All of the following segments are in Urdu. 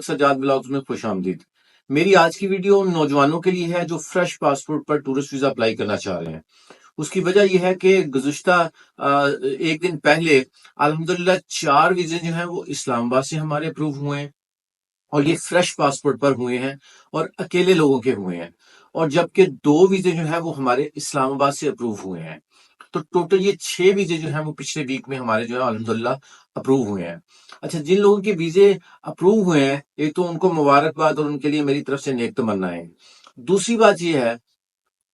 سجاد بلاگز میں خوش آمدید۔ میری آج کی ویڈیو ان نوجوانوں کے لیے ہے جو فریش پاسپورٹ پر ٹورسٹ ویزا اپلائی کرنا چاہ رہے ہیں۔ اس کی وجہ یہ ہے کہ گزشتہ ایک دن پہلے الحمدللہ 4 ویزے جو ہیں وہ اسلام آباد سے ہمارے اپروو ہوئے ہیں، اور یہ فریش پاسپورٹ پر ہوئے ہیں اور اکیلے لوگوں کے ہوئے ہیں، اور جبکہ 2 ویزے جو ہیں وہ ہمارے اسلام آباد سے اپروو ہوئے ہیں۔ تو ٹوٹل یہ 6 ویزے جو ہیں وہ پچھلے ویک میں ہمارے جو ہے الحمدللہ اپروو ہوئے ہیں۔ اچھا، جن لوگوں کے ویزے اپروو ہوئے ہیں ایک تو ان کو مبارکباد اور ان کے لیے میری طرف سے نیک تمنائیں۔ دوسری بات یہ ہے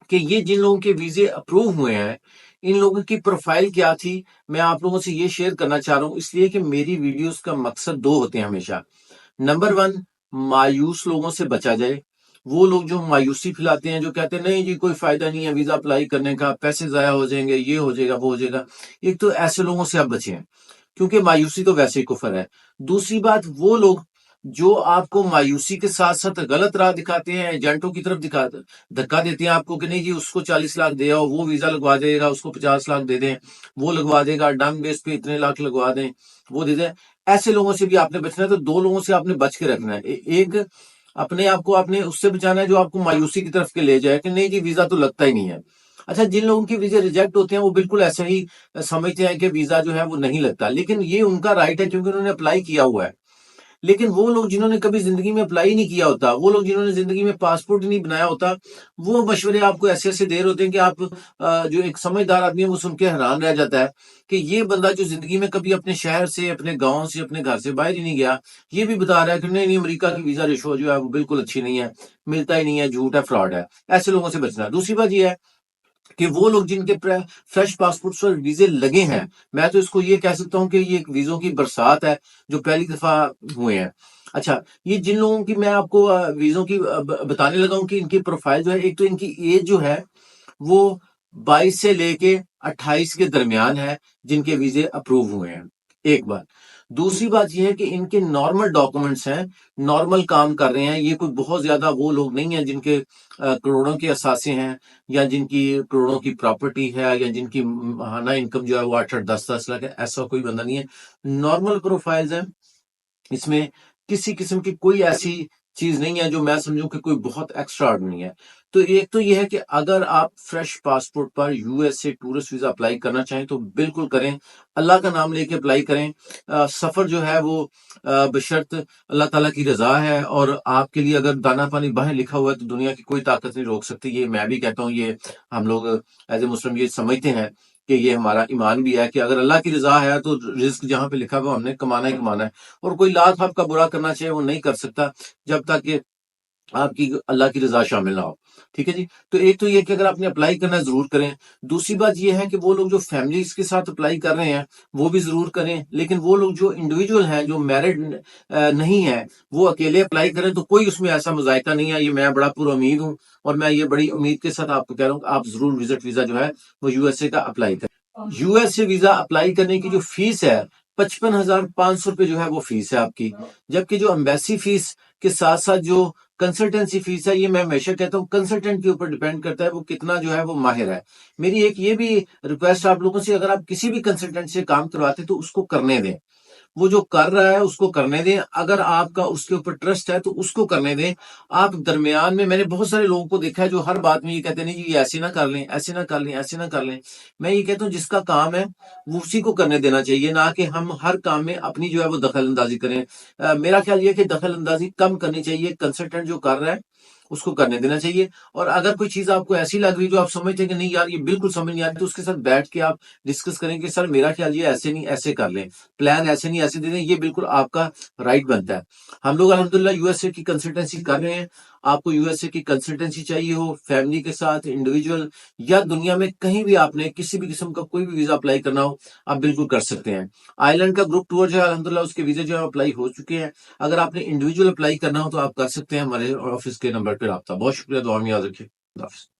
کہ یہ جن لوگوں کے ویزے اپروو ہوئے ہیں ان لوگوں کی پروفائل کیا تھی، میں آپ لوگوں سے یہ شیئر کرنا چاہ رہا ہوں، اس لیے کہ میری ویڈیوز کا مقصد 2 ہوتے ہیں ہمیشہ۔ نمبر 1، مایوس لوگوں سے بچا جائے۔ وہ لوگ جو مایوسی پھیلاتے ہیں، جو کہتے ہیں نہیں جی کوئی فائدہ نہیں ہے ویزا اپلائی کرنے کا، پیسے ضائع ہو جائیں گے، یہ ہو جائے گا وہ ہو جائے گا، ایک تو ایسے لوگوں سے آپ بچیں کیونکہ مایوسی تو ویسے ہی کفر ہے۔ دوسری بات، وہ لوگ جو آپ کو مایوسی کے ساتھ ساتھ غلط راہ دکھاتے ہیں، ایجنٹوں کی طرف دھکا دیتے ہیں آپ کو کہ نہیں جی اس کو 40 لاکھ دے آؤ، وہ ویزا لگوا دے گا، اس کو 50 لاکھ دے دیں، وہ لگوا دے گا، ڈن بیس پہ اتنے لاکھ لگوا دیں، وہ دے دیں۔ ایسے لوگوں سے بھی آپ نے بچنا ہے۔ تو 2 لوگوں سے آپ نے بچ کے رکھنا ہے۔ ایک، اپنے آپ کو آپ نے اس سے بچانا ہے جو آپ کو مایوسی کی طرف کے لے جائے کہ نہیں جی ویزا تو لگتا ہی نہیں ہے۔ اچھا، جن لوگوں کے ویزے ریجیکٹ ہوتے ہیں وہ بالکل ایسا ہی سمجھتے ہیں کہ ویزا جو ہے وہ نہیں لگتا، لیکن یہ ان کا رائٹ ہے کیونکہ انہوں نے اپلائی کیا ہوا ہے۔ لیکن وہ لوگ جنہوں نے کبھی زندگی میں اپلائی نہیں کیا ہوتا، وہ لوگ جنہوں نے زندگی میں پاسپورٹ نہیں بنایا ہوتا، وہ مشورے آپ کو ایسے ایسے دے رہے ہوتے ہیں کہ آپ جو ایک سمجھدار آدمی ہے وہ سن کے حیران رہ جاتا ہے کہ یہ بندہ جو زندگی میں کبھی اپنے شہر سے، اپنے گاؤں سے، اپنے گھر سے باہر ہی نہیں گیا، یہ بھی بتا رہا ہے کہ نہیں امریکہ کی ویزا ریشو جو ہے وہ بالکل اچھی نہیں ہے، ملتا ہی نہیں ہے، جھوٹ ہے، فراڈ ہے۔ ایسے لوگوں سے بچنا ہے۔ دوسری بات یہ ہے کہ وہ لوگ جن کے فریش پاسپورٹ پر ویزے لگے ہیں، میں تو اس کو یہ کہہ سکتا ہوں کہ یہ ایک ویزوں کی برسات ہے جو پہلی دفعہ ہوئے ہیں۔ اچھا، یہ جن لوگوں کی میں آپ کو ویزوں کی بتانے لگا ہوں کہ ان کی پروفائل جو ہے، ایک تو ان کی ایج جو ہے وہ 22 سے لے کے 28 کے درمیان ہے جن کے ویزے اپروو ہوئے ہیں، ایک بات۔ دوسری بات یہ ہے کہ ان کے نارمل ڈاکومنٹس ہیں، نارمل کام کر رہے ہیں، یہ کوئی بہت زیادہ وہ لوگ نہیں ہیں جن کے کروڑوں کے اثاثے ہیں، یا جن کی کروڑوں کی پراپرٹی ہے، یا جن کی ماہانہ انکم جو ہے وہ 8-8 10-10 لاکھ ہے۔ ایسا کوئی بندہ نہیں ہے، نارمل پروفائلز ہیں۔ اس میں کسی قسم کی کوئی ایسی چیز نہیں ہے جو میں سمجھوں کہ کوئی بہت ایکسٹرا آرڈنری ہے۔ تو ایک تو یہ ہے کہ اگر آپ fresh passport per U S A tourist visa apply کرنا چاہیں تو بالکل کریں، اللہ کا نام لے کے اپلائی کریں۔ سفر جو ہے وہ بشرط اللہ تعالیٰ کی رضا ہے، اور آپ کے لیے اگر دانا پانی باہیں لکھا ہوا ہے تو دنیا کی کوئی طاقت نہیں روک سکتی۔ یہ میں بھی کہتا ہوں، یہ ہم لوگ ایز اے مسلم یہ سمجھتے ہیں کہ یہ ہمارا ایمان بھی ہے کہ اگر اللہ کی رضا ہے تو رزق جہاں پہ لکھا ہوا ہم نے کمانا ہی کمانا ہے، اور کوئی لاکھ آپ کا برا کرنا چاہے وہ نہیں کر سکتا جب تک کہ آپ کی اللہ کی رضا شامل نہ ہو۔ ٹھیک ہے جی، تو ایک تو یہ کہ اگر آپ نے اپلائی کرنا ہے ضرور کریں۔ دوسری بات یہ ہے کہ وہ لوگ جو فیملیز کے ساتھ اپلائی کر رہے ہیں وہ بھی ضرور کریں، لیکن وہ لوگ جو انڈیویجول ہیں، جو میرڈ نہیں ہیں، وہ اکیلے اپلائی کریں تو کوئی اس میں ایسا مذائقہ نہیں ہے۔ یہ میں بڑا پر امید ہوں، اور میں یہ بڑی امید کے ساتھ آپ کو کہہ رہا ہوں کہ آپ ضرور وزٹ ویزا جو ہے وہ یو ایس اے کا اپلائی کریں۔ U S A visa apply کرنے کی جو فیس ہے 55,500 روپے جو ہے وہ فیس ہے آپ کی، جبکہ جو امبیسی فیس کے ساتھ ساتھ جو کنسلٹنسی فیس ہے، یہ میں ہمیشہ کہتا ہوں کنسلٹنٹ کے اوپر ڈیپینڈ کرتا ہے وہ کتنا جو ہے وہ ماہر ہے۔ میری ایک یہ بھی ریکویسٹ آپ لوگوں سے، اگر آپ کسی بھی کنسلٹنٹ سے کام کرواتے تو اس کو کرنے دیں، وہ جو کر رہا ہے اس کو کرنے دیں۔ اگر آپ کا اس کے اوپر ٹرسٹ ہے تو اس کو کرنے دیں۔ آپ درمیان میں نے بہت سارے لوگوں کو دیکھا ہے جو ہر بات میں یہ کہتے ہیں نہیں جی ایسے نہ کر لیں، ایسے نہ کر لیں، ایسے نہ کر لیں۔ میں یہ کہتا ہوں جس کا کام ہے وہ اسی کو کرنے دینا چاہیے، نہ کہ ہم ہر کام میں اپنی جو ہے وہ دخل اندازی کریں۔ میرا خیال یہ کہ دخل اندازی کم کرنی چاہیے، کنسلٹنٹ جو کر رہا ہے اس کو کرنے دینا چاہیے۔ اور اگر کوئی چیز آپ کو ایسی لگ رہی جو آپ سمجھتے ہیں کہ نہیں یار یہ بالکل سمجھ نہیں آ رہی، تو اس کے ساتھ بیٹھ کے آپ ڈسکس کریں کہ سر میرا خیال یہ ایسے نہیں، ایسے کر لیں، پلان ایسے نہیں ایسے دے دیں، یہ بالکل آپ کا رائٹ بنتا ہے۔ ہم لوگ الحمدللہ یو ایس اے کی کنسلٹنسی کر رہے ہیں۔ آپ کو یو ایس اے کی کنسلٹنسی چاہیے ہو، فیملی کے ساتھ، انڈیویجول، یا دنیا میں کہیں بھی آپ نے کسی بھی قسم کا کوئی بھی ویزا اپلائی کرنا ہو، آپ بالکل کر سکتے ہیں۔ آئرلینڈ کا گروپ ٹور جو ہے الحمدللہ اس کے ویزے جو ہے اپلائی ہو چکے ہیں۔ اگر آپ نے انڈیویجول اپلائی کرنا ہو تو آپ کر سکتے ہیں، ہمارے آفس کے نمبر پہ رابطہ۔ بہت شکریہ، دعا میں یاد رکھیے۔ اللہ حافظ۔